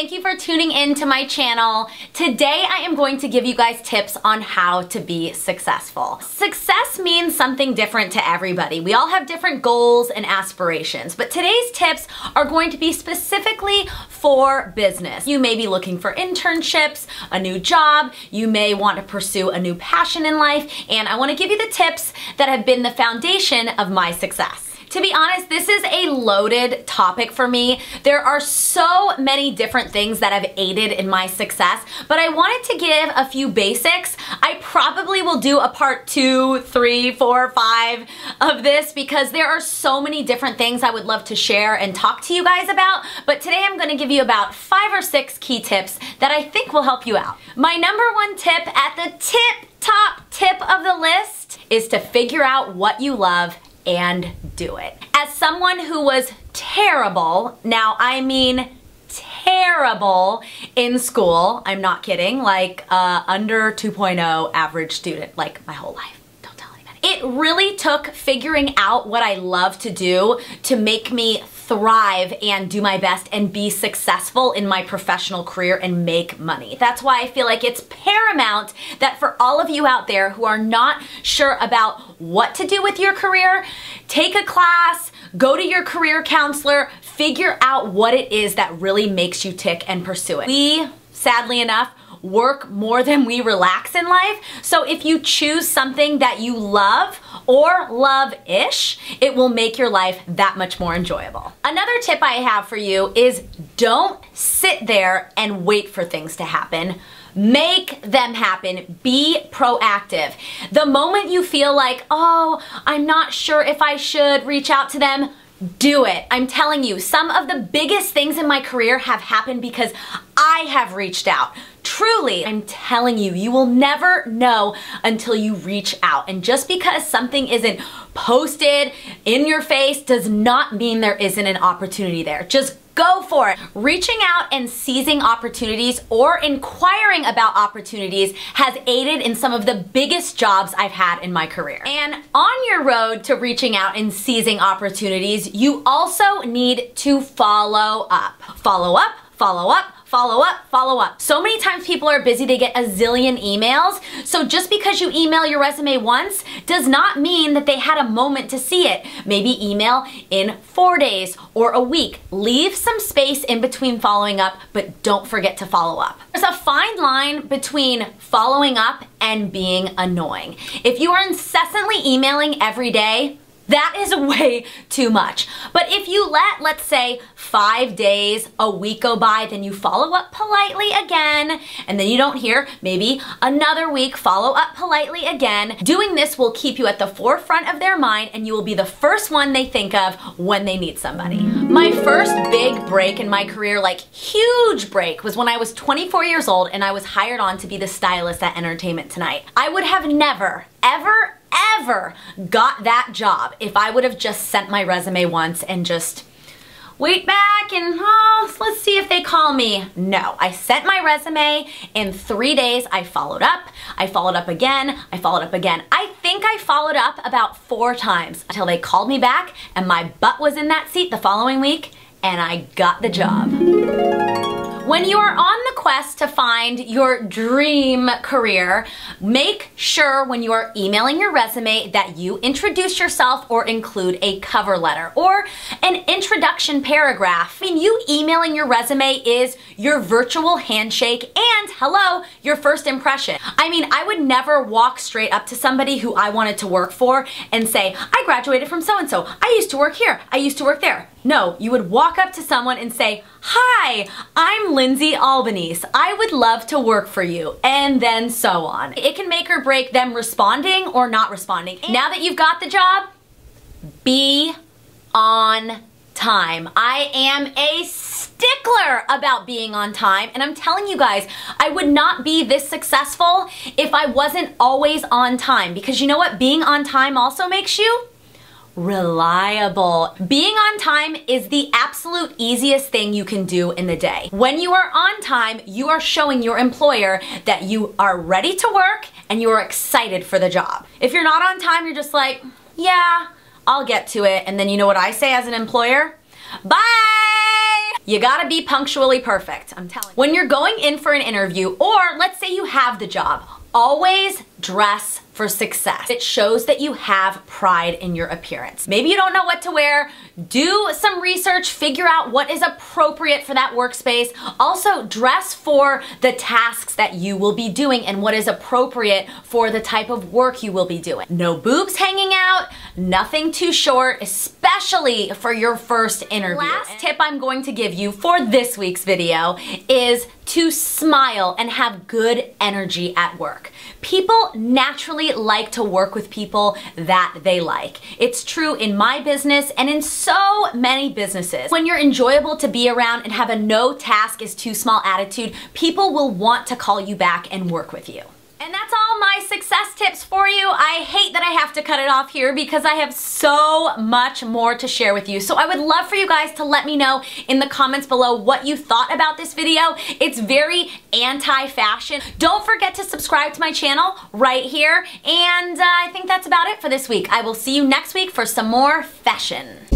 thank you for tuning in to my channel. Today I am going to give you guys tips on how to be successful. Success means something different to everybody. We all have different goals and aspirations, but today's tips are going to be specifically for business. You may be looking for internships, a new job, you may want to pursue a new passion in life, and I want to give you the tips that have been the foundation of my success. To be honest, this is a loaded topic for me. There are so many different things that have aided in my success, but I wanted to give a few basics. I probably will do a part 2, 3, 4, 5 of this because there are so many different things I would love to share and talk to you guys about, but today I'm going to give you about 5 or 6 key tips that I think will help you out. My number 1 tip at the top tip of the list is to figure out what you love and do it. As someone who was terrible, now I mean terrible in school, I'm not kidding, like under 2.0 average student, like my whole life. Don't tell anybody. It really took figuring out what I love to do to make me thrive and do my best and be successful in my professional career and make money. That's why I feel like it's paramount that for all of you out there who are not sure about what to do with your career, take a class, go to your career counselor, figure out what it is that really makes you tick and pursue it. We, sadly enough, work more than we relax in life. So if you choose something that you love or love-ish, it will make your life that much more enjoyable. Another tip I have for you is don't sit there and wait for things to happen. Make them happen. Be proactive. The moment you feel like, oh, I'm not sure if I should reach out to them, do it. I'm telling you, some of the biggest things in my career have happened because I have reached out. Truly, I'm telling you, you will never know until you reach out. And just because something isn't posted in your face does not mean there isn't an opportunity there. Just go for it. Reaching out and seizing opportunities or inquiring about opportunities has aided in some of the biggest jobs I've had in my career. And on your road to reaching out and seizing opportunities, you also need to follow up. Follow up, follow up, follow up, follow up. So many times people are busy, they get a zillion emails. So just because you email your resume once does not mean that they had a moment to see it. Maybe email in 4 days or a week. Leave some space in between following up, but don't forget to follow up. There's a fine line between following up and being annoying. If you are incessantly emailing every day, that is way too much. But if you let, let's say, 5 days, a week go by, then you follow up politely again, and then you don't hear, maybe another week, follow up politely again. Doing this will keep you at the forefront of their mind, and you will be the first one they think of when they need somebody. My first big break in my career, like huge break, was when I was 24 years old and I was hired on to be the stylist at Entertainment Tonight. I would have never, ever got that job if I would have just sent my resume once and just wait back and let's see if they call me. No, I sent my resume. In 3 days I followed up again, I followed up again. I think I followed up about 4 times until they called me back and my butt was in that seat the following week and I got the job. When you are on the quest to find your dream career, make sure when you are emailing your resume that you introduce yourself or include a cover letter or an introduction paragraph. I mean, you emailing your resume is your virtual handshake and, hello, your first impression. I mean, I would never walk straight up to somebody who I wanted to work for and say, I graduated from so-and-so. I used to work here. I used to work there. No, you would walk up to someone and say, hi, I'm Lindsay Albanese. I would love to work for you, and then so on. It can make or break them responding or not responding. Now that you've got the job, be on time. I am a stickler about being on time, and I'm telling you guys, I would not be this successful if I wasn't always on time, because you know what being on time also makes you? Reliable. Being on time is the absolute easiest thing you can do in the day. When you are on time, you are showing your employer that you are ready to work and you are excited for the job. If you're not on time, you're just like, yeah, I'll get to it. And then you know what I say as an employer? Bye! You gotta be punctually perfect, I'm telling you. When you're going in for an interview, or let's say you have the job, always dress for success. It shows that you have pride in your appearance. Maybe you don't know what to wear. Do some research, figure out what is appropriate for that workspace. Also, dress for the tasks that you will be doing and what is appropriate for the type of work you will be doing. No boobs hanging out, nothing too short, especially for your first interview. Last tip I'm going to give you for this week's video is to smile and have good energy at work. People naturally like to work with people that they like. It's true in my business and in so many businesses. When you're enjoyable to be around and have a no task is too small attitude, people will want to call you back and work with you. And that's all my success tips for you. I hate that I have to cut it off here because I have so much more to share with you. So I would love for you guys to let me know in the comments below what you thought about this video. It's very anti-fashion. Don't forget to subscribe to my channel right here. And I think that's about it for this week. I will see you next week for some more fashion.